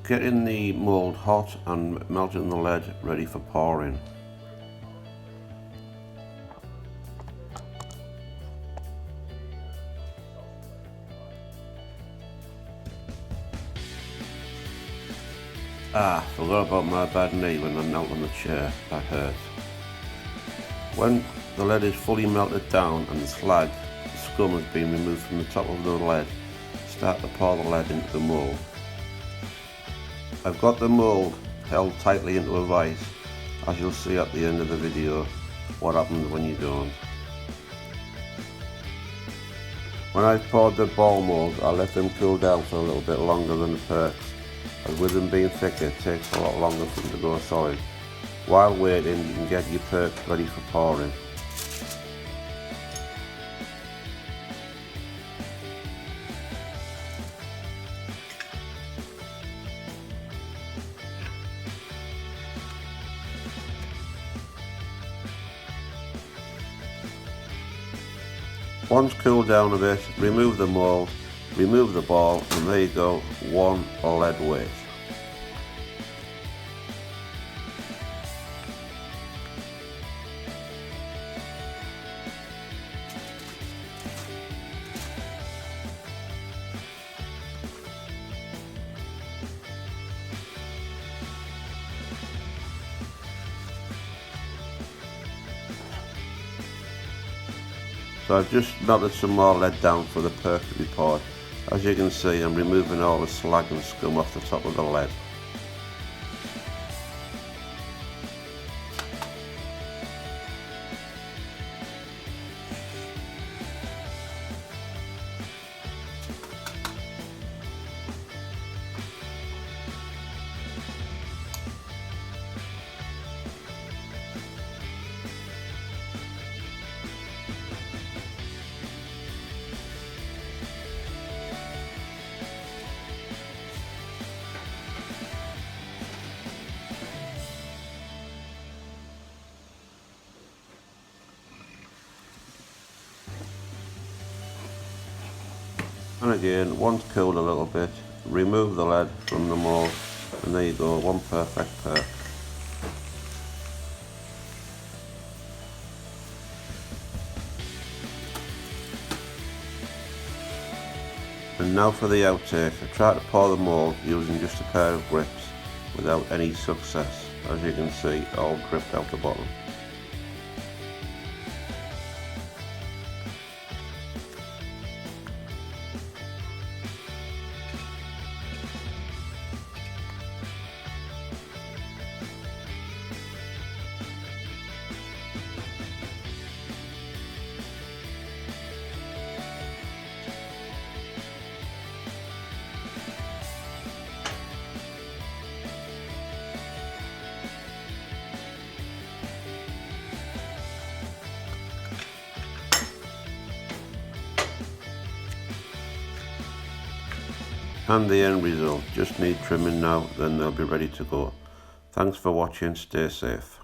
Getting the mould hot and melting the lead ready for pouring. Forgot about my bad knee when I knelt on the chair, that hurt. When the lead is fully melted down and the slag, the scum has been removed from the top of the lead, start to pour the lead into the mould. I've got the mould held tightly into a vise, as you'll see at the end of the video what happens when you don't. When I've poured the ball mould, I let them cool down for a little bit longer than the pirks, as with them being thicker it takes a lot longer for them to go solid. While waiting, you can get your pirks ready for pouring. Once cooled down a bit, remove the mould, remove the ball, and there you go, one lead weight. So I've just melted some more lead down for the pirk to be poured. As you can see, I'm removing all the slag and scum off the top of the lead. And again, once cooled a little bit, remove the lead from the mould, and there you go, one perfect pirk. And now for the outtake. I tried to pour the mould using just a pair of grips without any success. As you can see, all dripped out the bottom. And the end result, just need trimming now, then they'll be ready to go. Thanks for watching, stay safe.